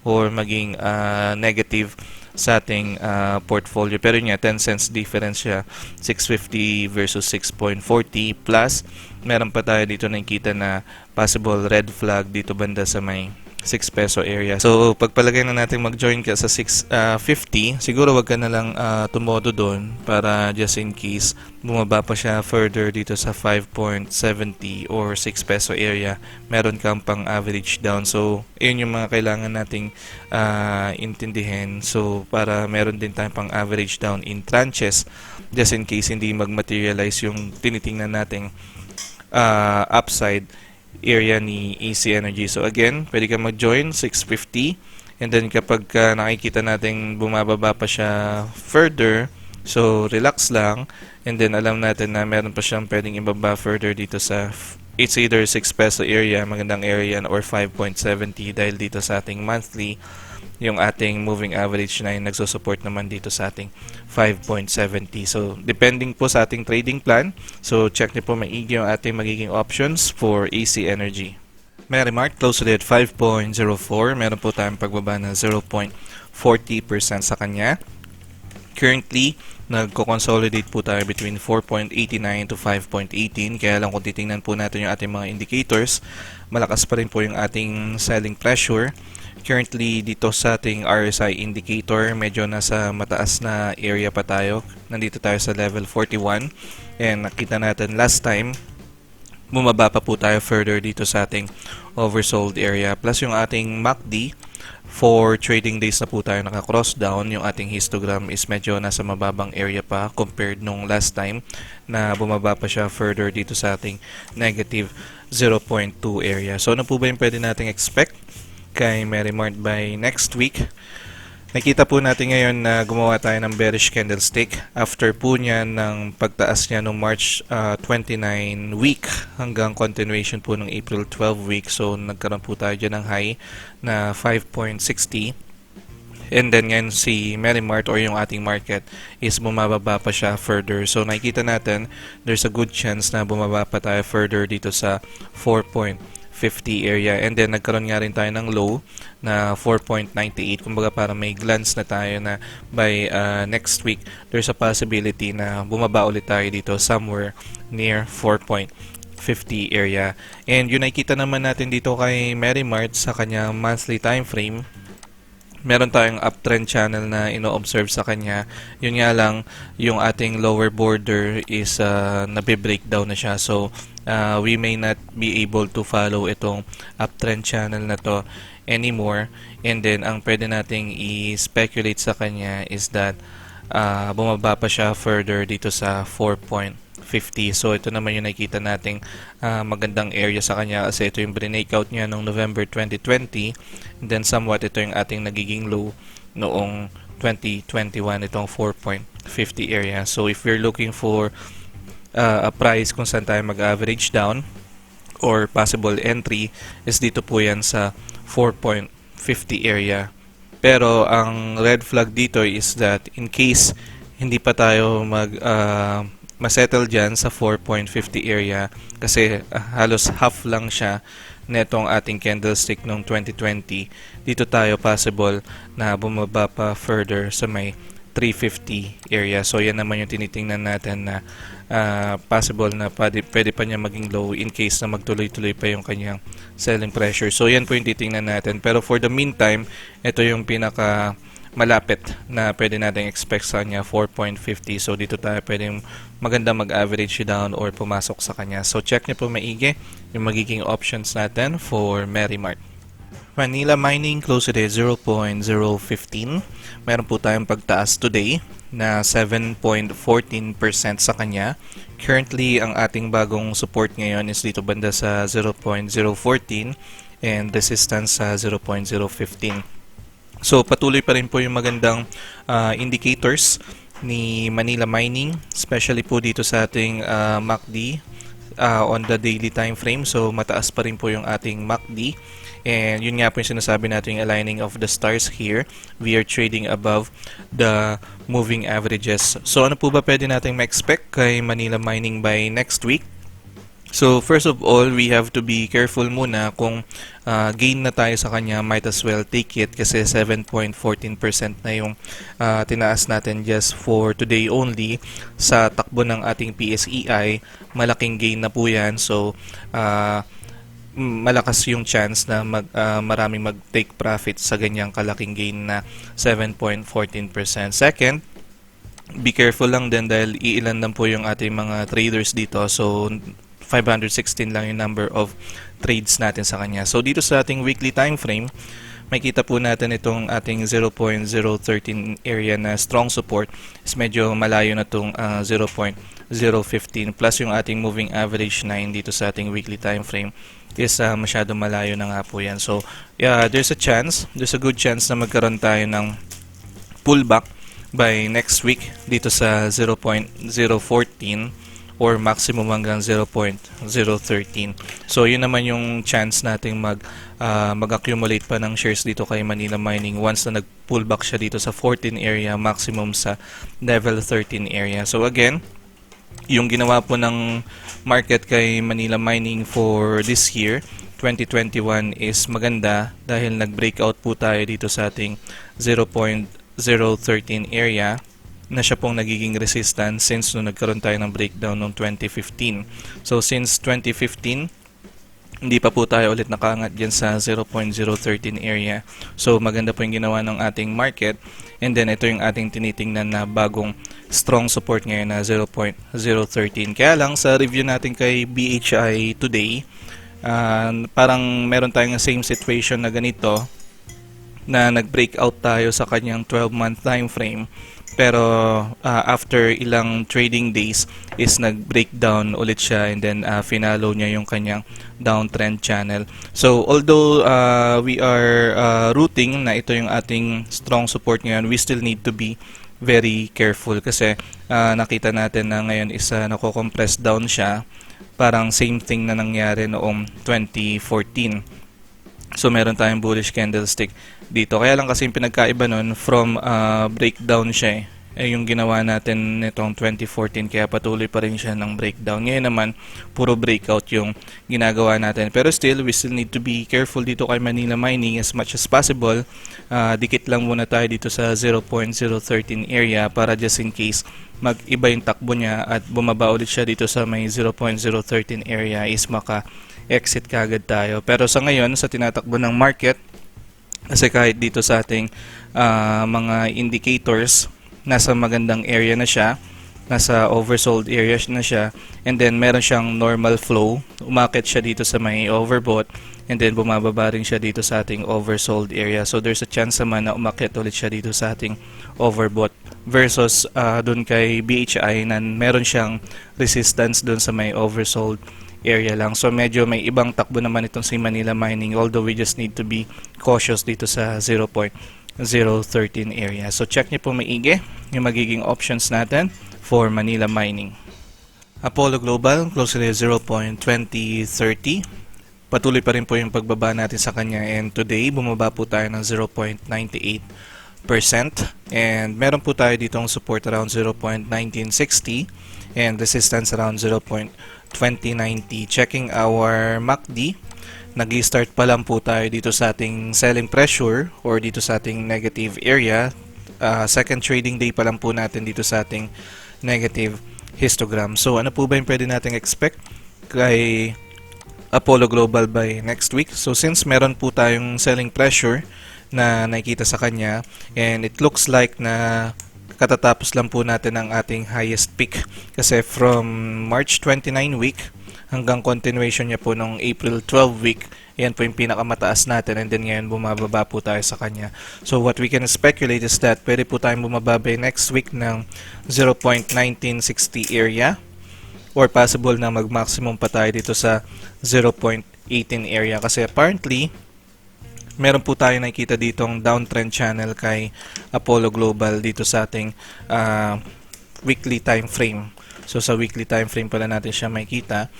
or maging negative sa ating portfolio. Pero yun nga, 10 cents difference siya, 650 versus 6.40 plus meron pa tayo dito nakikita na possible red flag dito banda sa may 6 peso area. So, pagpalagay na natin mag-join ka sa 650, siguro wag ka na lang tumodo doon para just in case bumaba pa siya further dito sa 5.70 or 6 peso area, meron kang pang average down. So, yun yung mga kailangan nating intindihin. So, para meron din tayong pang average down in tranches just in case hindi mag-materialize yung tinitingnan nating upside area ni AC Energy. So again, pwede ka mag-join 650, and then kapag nakikita natin bumababa pa siya further, so relax lang, and then alam natin na meron pa siyang pwedeng ibaba further dito sa it's either 6 peso area, magandang area, or 5.70 dahil dito sa ating monthly yung ating moving average na yung nagsusupport naman dito sa ating 5.70. So, depending po sa ating trading plan, so check niyo po maigi yung ating magiging options for AC Energy. Merrimart close today at 5.04. Meron po tayong pagbaba na 0.40% sa kanya. Currently, nagko-consolidate po tayo between 4.89 to 5.18. Kaya lang kung titingnan po natin yung ating mga indicators, malakas pa rin po yung ating selling pressure. Currently, dito sa ating RSI indicator, medyo nasa mataas na area pa tayo. Nandito tayo sa level 41. And nakita natin last time, bumaba pa po tayo further dito sa ating oversold area. Plus yung ating MACD, for trading days na po tayo naka-cross down. Yung ating histogram is medyo nasa mababang area pa compared nung last time na bumaba pa siya further dito sa ating negative 0.2 area. So ano po ba yung pwede nating expect kay Merrimart by next week? Nakita po natin ngayon na gumawa tayo ng bearish candlestick after po niya ng pagtaas niya noong March 29 week hanggang continuation po ng April 12 week. So nagkaroon po tayo dyan ng high na 5.60. And then ngayon si Merrimart or yung ating market is bumababa pa siya further. So nakikita natin there's a good chance na bumaba pa tayo further dito sa 4.50 area, and then nagkaroon nga rin tayo ng low na 4.98. Kumbaga para may glance na tayo na by next week there's a possibility na bumaba ulit tayo dito somewhere near 4.50 area. And yun nakikita naman natin dito kay Merrimart sa kanyang monthly time frame. Meron tayong uptrend channel na ino-observe sa kanya. Yun nga lang, yung ating lower border is nabe-breakdown na siya. So, we may not be able to follow itong uptrend channel na to anymore. And then, ang pwede nating i-speculate sa kanya is that bumaba pa siya further dito sa 4.50. So, ito naman yung nakikita nating magandang area sa kanya kasi ito yung breakout niya noong November 2020. And then, somewhat ito yung ating nagiging low noong 2021, itong 4.50 area. So, if you're looking for a price kung saan tayo mag-average down or possible entry, is dito po yan sa 4.50 area. Pero, ang red flag dito is that in case hindi pa tayo masettle dyan sa 4.50 area kasi halos half lang siya netong ating candlestick noong 2020, dito tayo possible na bumaba pa further sa may 350 area. So yan naman yung tinitingnan natin na possible na pwede pa niya maging low in case na magtuloy-tuloy pa yung kanyang selling pressure. So yan po yung titingnan natin. Pero for the meantime, ito yung pinaka malapit na pwede natin expect sa kanya, 4.50. So dito tayo pwedeng maganda mag-average down or pumasok sa kanya. So check niyo po maigi yung magiging options natin for Merrimart. Manila Mining close today 0.015. Meron po tayong pagtaas today na 7.14% sa kanya. Currently, ang ating bagong support ngayon is dito banda sa 0.014 and resistance sa 0.015. So patuloy pa rin po yung magandang indicators ni Manila Mining, especially po dito sa ating MACD on the daily time frame. So mataas pa rin po yung ating MACD. And yun nga po yung sinasabi natin, yung aligning of the stars here. We are trading above the moving averages. So ano po ba pwede natin ma-expect kay Manila Mining by next week? So first of all, we have to be careful muna kung gain na tayo sa kanya, might as well take it kasi 7.14% na yung tinaas natin just for today only. Sa takbo ng ating PSEI, malaking gain na po yan. So malakas yung chance na maraming mag-take profit sa ganyang kalaking gain na 7.14%. Second, be careful lang din dahil iilan lang po yung ating mga traders dito. So, 516 lang yung number of trades natin sa kanya. So, dito sa ating weekly time frame, makita po natin itong ating 0.013 area na strong support is medyo malayo na itong 0.015 plus yung ating moving average 9 dito sa ating weekly time frame is masyado malayo na nga po yan. So, yeah, there's a good chance na magkaroon tayo ng pullback by next week dito sa 0.014 or maximum hanggang 0.013. So, yun naman yung chance nating mag-accumulate pa ng shares dito kay Manila Mining once na nag-pullback siya dito sa 14 area, maximum sa level 13 area. So, again, yung ginawa po ng market kay Manila Mining for this year, 2021, is maganda dahil nag-breakout po tayo dito sa ating 0.013 area na siya pong nagiging resistance since nung nagkaroon tayo ng breakdown noong 2015. So since 2015, hindi pa po tayo ulit nakaangat dyan sa 0.013 area. So maganda po yung ginawa ng ating market. And then ito yung ating tinitingnan na bagong strong support ngayon na 0.013. Kaya lang sa review natin kay BHI today, parang meron tayong same situation na ganito na nag-breakout tayo sa kanyang 12-month time frame. Pero after ilang trading days is nag-breakdown ulit siya and then finalo niya yung kanyang downtrend channel. So although we are rooting na ito yung ating strong support ngayon, we still need to be very careful kasi nakita natin na ngayon is nako-compress down siya. Parang same thing na nangyari noong 2014. So meron tayong bullish candlestick dito. Kaya lang kasi yung pinagkaiba nun from breakdown siya yung ginawa natin nitong 2014 kaya patuloy pa rin siya ng breakdown. Ngayon naman puro breakout yung ginagawa natin. Pero still we still need to be careful dito kay Manila Mining as much as possible. Dikit lang muna tayo dito sa 0.013 area para just in case mag-iba yung takbo niya at bumaba ulit siya dito sa may 0.013 area is exit kagad tayo. Pero sa ngayon, sa tinatakbo ng market, kasi kahit dito sa ating mga indicators, nasa magandang area na siya, nasa oversold area na siya, and then meron siyang normal flow, umakit siya dito sa may overbought, and then bumababa rin siya dito sa ating oversold area. So there's a chance naman na umakit ulit siya dito sa ating overbought versus dun kay BHI na meron siyang resistance dun sa may oversold area lang. So medyo may ibang takbo naman itong si Manila Mining, although we just need to be cautious dito sa 0.013 area. So check niyo po maigi yung magiging options natin for Manila Mining. Apollo Global, close to 0.2030. Patuloy pa rin po yung pagbaba natin sa kanya, and today bumaba po tayo ng 0.98%, and meron po tayo ditong support around 0.1960 and resistance around 0.2090. Checking our MACD, nag-start pa lang po tayo dito sa ating selling pressure or dito sa ating negative area. Second trading day pa lang po natin dito sa ating negative histogram. So ano po ba yung pwede nating expect kay Apollo Global by next week? So since meron po tayong selling pressure na nakikita sa kanya, and it looks like na katatapos lang po natin ang ating highest peak kasi from March 29 week hanggang continuation niya po nung April 12 week, yan po yung pinakamataas natin, and then ngayon bumababa po tayo sa kanya. So what we can speculate is that pwede po tayong bumaba by next week ng 0.1960 area, or possible na mag-maximum pa tayo dito sa 0.18 area kasi apparently meron po tayo nakikita ditong downtrend channel kay Apollo Global dito sa ating weekly time frame. So sa weekly time frame pala natin siya makikita.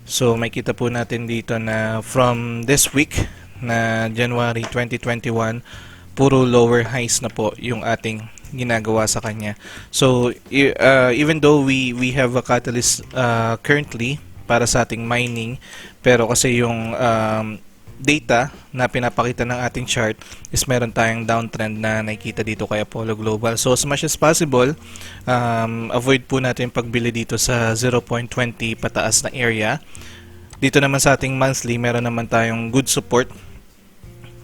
So makikita po natin dito na from this week na January 2021, puro lower highs na po yung ating ginagawa sa kanya. So even though we have a catalyst currently para sa ating mining, pero kasi yung data na pinapakita ng ating chart is meron tayong downtrend na nakikita dito kay Apollo Global. So as much as possible, avoid po natin pagbili dito sa 0.20 pataas na area. Dito naman sa ating monthly, meron naman tayong good support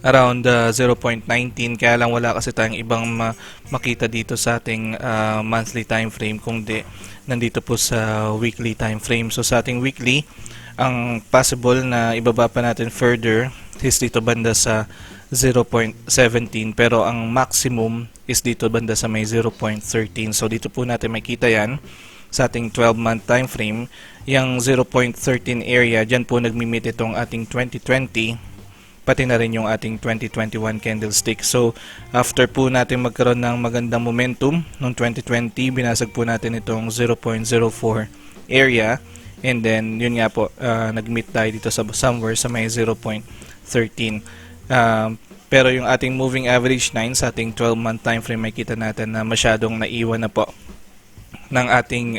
around 0.19, kaya lang wala kasi tayong ibang makita dito sa ating monthly time frame, kung di nandito po sa weekly time frame. So sa ating weekly, ang possible na ibaba pa natin further is dito banda sa 0.17, pero ang maximum is dito banda sa may 0.13. So dito po natin makita yan sa ating 12-month time frame. Yung 0.13 area, dyan po nagmi-meet itong ating 2020, pati na rin yung ating 2021 candlestick. So after po natin magkaroon ng magandang momentum noong 2020, binasag po natin itong 0.04 area, and then yun nga po, nag-meet tayo dito sa somewhere sa may 0.13. Pero yung ating moving average 9 sa ating 12-month time frame, may kita natin na masyadong naiwan na po ng ating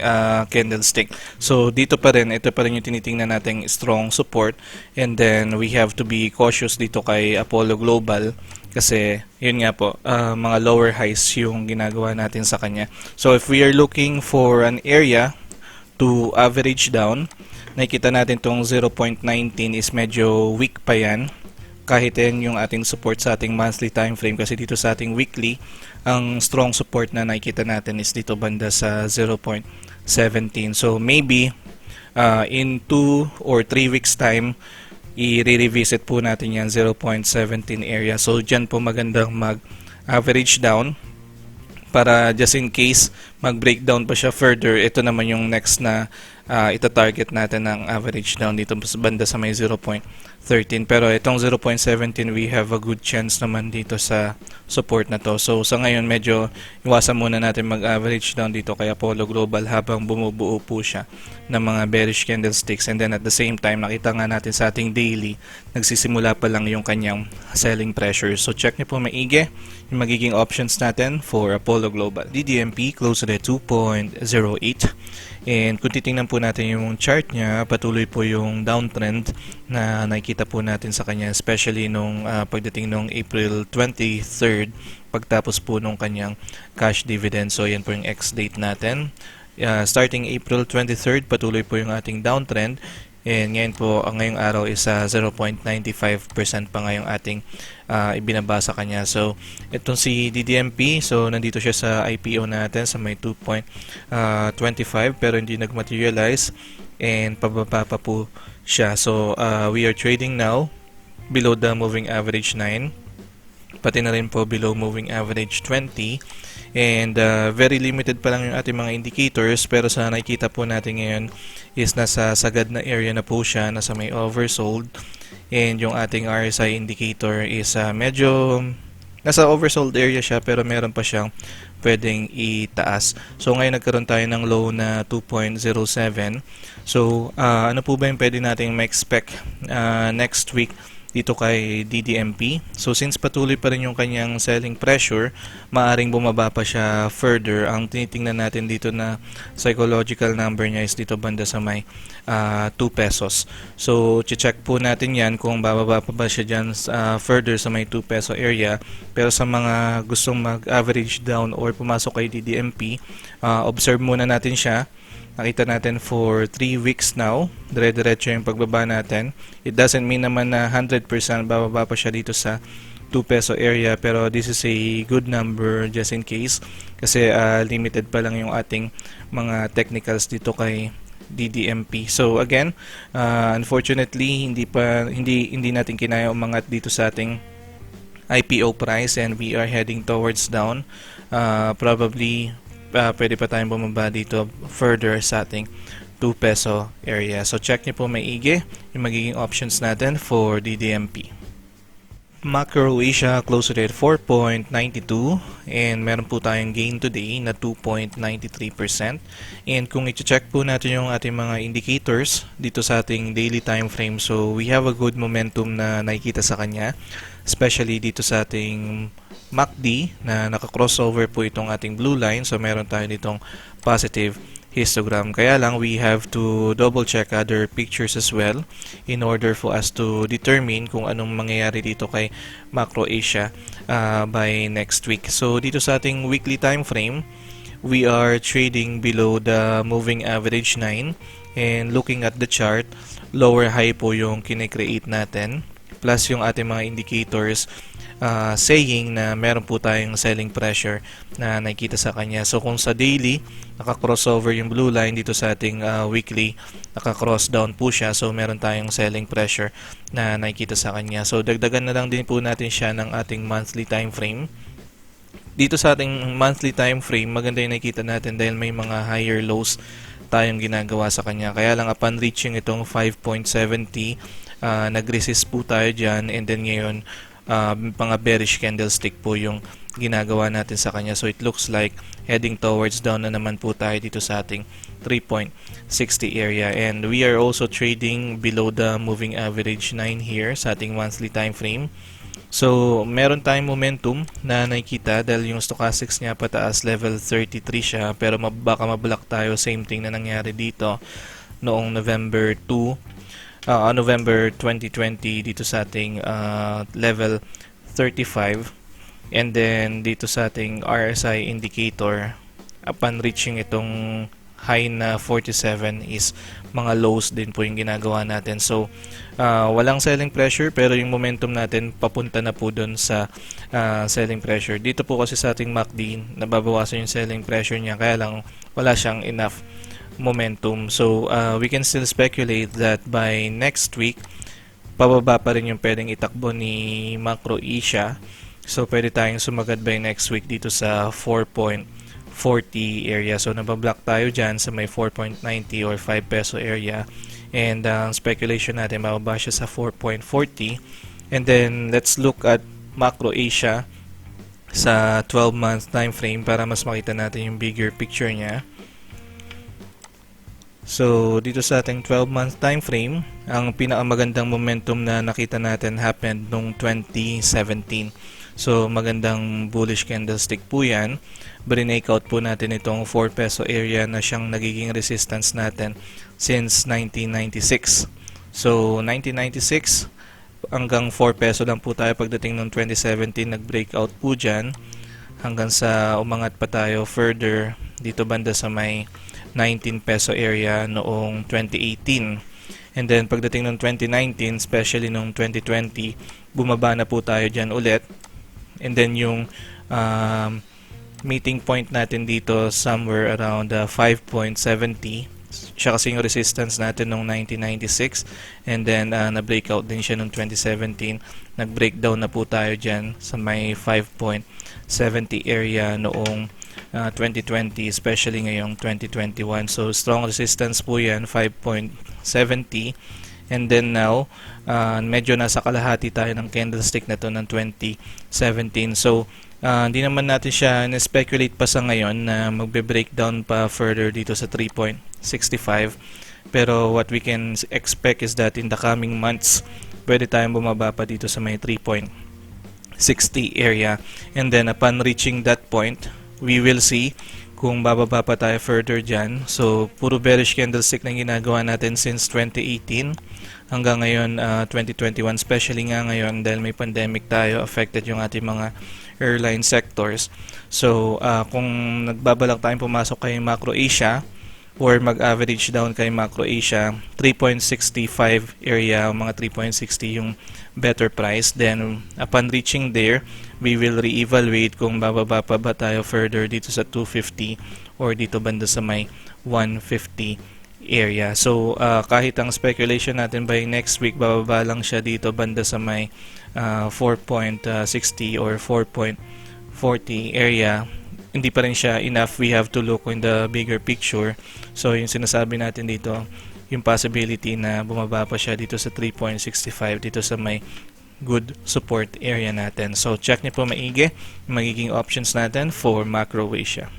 candlestick. So dito pa rin, ito pa rin yung tinitingnan nating strong support, and then we have to be cautious dito kay Apollo Global kasi yun nga po, mga lower highs yung ginagawa natin sa kanya. So if we are looking for an area to average down, nakikita natin tong 0.19 is medyo weak pa yan, kahit yan yung ating support sa ating monthly time frame, kasi dito sa ating weekly, ang strong support na nakikita natin is dito banda sa 0.17. So maybe in 2 or 3 weeks time, i-revisit po natin yan 0.17 area. So dyan po magandang mag-average down para just in case mag-breakdown pa siya further. Ito naman yung next na ita-target natin ng average down dito banda sa may 0.13. Pero itong 0.17, we have a good chance naman dito sa support na to. So sa ngayon, medyo iwasan muna natin mag-average down dito kay Apollo Global habang bumubuo po siya ng mga bearish candlesticks. And then at the same time, nakita nga natin sa ating daily, nagsisimula pa lang yung kanyang selling pressure. So check niyo po maigi yung magiging options natin for Apollo Global. DDMP closed at 2.08. And kung titingnan po natin yung chart niya, patuloy po yung downtrend na nakikita po natin sa kanya, especially nung pagdating nung April 23rd, pagtapos po nung kanyang cash dividend. So yan po yung ex-date natin. Starting April 23rd, patuloy po yung ating downtrend. And ngayon po, ang ngayong araw is 0.95% pa ngayong ating ibinabasa kanya. So, itong si DDMP, so nandito siya sa IPO natin sa may 2.25 pero hindi nag-materialize and pababa pa po siya. So, we are trading now below the moving average 9, pati na rin po below moving average 20. And very limited pa lang yung ating mga indicators, pero sa nakikita po natin ngayon is nasa sagad na area na po siya, nasa may oversold, and yung ating RSI indicator is medyo nasa oversold area siya, pero meron pa siyang pwedeng itaas. So ngayon nagkaroon tayo ng low na 2.07. So ano po ba yung pwede nating ma-expect next week dito kay DDMP? So since patuloy pa rin yung kanyang selling pressure, maaring bumaba pa siya further. Ang tinitingnan natin dito na psychological number niya is dito banda sa may 2 pesos. So check po natin yan kung bababa pa ba siya dyan further sa may 2 peso area. Pero sa mga gustong mag-average down or pumasok kay DDMP, observe muna natin siya. Nakita natin for 3 weeks now, dire-diretso yung pagbaba natin. It doesn't mean naman na 100% bababa pa siya dito sa 2 peso area, pero this is a good number just in case kasi limited pa lang yung ating mga technicals dito kay DDMP. So again, unfortunately hindi natin kinaya umangat dito sa ating IPO price and we are heading towards down. Probably pwede pa tayong bumaba dito further sa ating 2 peso area. So check niyo po maigi yung magiging options natin for DDMP. Macro Asia closed at 4.92 and meron po tayong gain today na 2.93%. And kung i-check po natin yung ating mga indicators dito sa ating daily time frame, so we have a good momentum na nakikita sa kanya, especially dito sa ating MACD na naka-crossover po itong ating blue line. So meron tayo ditong positive histogram. Kaya lang we have to double check other pictures as well in order for us to determine kung anong mangyayari dito kay Macro Asia by next week. So dito sa ating weekly time frame, we are trading below the moving average 9, and looking at the chart, lower high po yung kine-create natin, plus yung ating mga indicators saying na meron po tayong selling pressure na nakikita sa kanya. So kung sa daily, naka-crossover yung blue line, dito sa ating weekly, naka-cross down po siya. So meron tayong selling pressure na nakikita sa kanya. So dagdagan na lang din po natin siya ng ating monthly time frame. Dito sa ating monthly time frame, maganda yung nakikita natin dahil may mga higher lows tayong ginagawa sa kanya. Kaya lang upon reaching itong 5.70, nag-resist po tayo dyan, and then ngayon mga bearish candlestick po yung ginagawa natin sa kanya. So it looks like heading towards down na naman po tayo dito sa ating 3.60 area, and we are also trading below the moving average 9 here sa ating monthly time frame. So meron tayong momentum na nakikita dahil yung stochastics niya pataas, level 33 siya, pero baka mablock tayo. Same thing na nangyari dito noong November 2020 dito sa ating level 35, and then dito sa ating RSI indicator, upon reaching itong high na 47 is mga lows din po yung ginagawa natin. So walang selling pressure, pero yung momentum natin papunta na po dun sa selling pressure. Dito po kasi sa ating MACD, nababawasan yung selling pressure niya, kaya lang wala siyang enough momentum. So we can still speculate that by next week, pababa pa rin yung pwedeng itakbo ni Macro Asia. So pwede tayong sumagad by next week dito sa 4.40 area. So nabablock tayo dyan sa may 4.90 or 5 peso area, and speculation natin mababa siya sa 4.40. And then let's look at Macro Asia sa 12-month time frame para mas makita natin yung bigger picture niya. So dito sa ating 12-month time frame, ang pinakamagandang momentum na nakita natin happened noong 2017. So magandang bullish candlestick po yan. Break out po natin itong 4 peso area na siyang nagiging resistance natin since 1996. So 1996 hanggang 4 peso lang po tayo. Pagdating noong 2017, nag-breakout po dyan hanggang sa umangat pa tayo further dito banda sa may 19 peso area noong 2018. And then pagdating ng 2019, especially noong 2020, bumaba na po tayo dyan ulit. And then yung meeting point natin dito somewhere around 5.70. Siya kasi yung resistance natin noong 1996. And then na-breakout din siya noong 2017. Nag-breakdown na po tayo dyan sa may 5.70 area noong 2020, especially ngayong 2021. So strong resistance po yan, 5.70. And then now, medyo nasa kalahati tayo ng candlestick na to ng 2017. So hindi naman natin siya na-speculate pa sa ngayon na magbe-breakdown pa further dito sa 3.65. Pero what we can expect is that in the coming months, pwede tayong bumaba pa dito sa may 3.60 area. And then upon reaching that point, we will see kung bababa pa tayo further dyan. So puro bearish candlestick na ginagawa natin since 2018 hanggang ngayon 2021, especially nga ngayon dahil may pandemic tayo, affected yung ating mga airline sectors. So kung nagbabalak tayong pumasok kay Macro Asia or mag-average down kay Macro Asia, 3.65 area, mga 3.60 yung better price. Then upon reaching there, we will re-evaluate kung bababa pa ba tayo further dito sa 250 or dito banda sa may 150 area. So kahit ang speculation natin by next week, bababa lang siya dito banda sa may 4.60 or 4.40 area, hindi pa rin siya enough. We have to look in the bigger picture. So yung sinasabi natin dito, yung possibility na bumaba pa siya dito sa 3.65 dito sa may good support area natin. So check niyo po maigi yung magiging options natin for Macro Asia.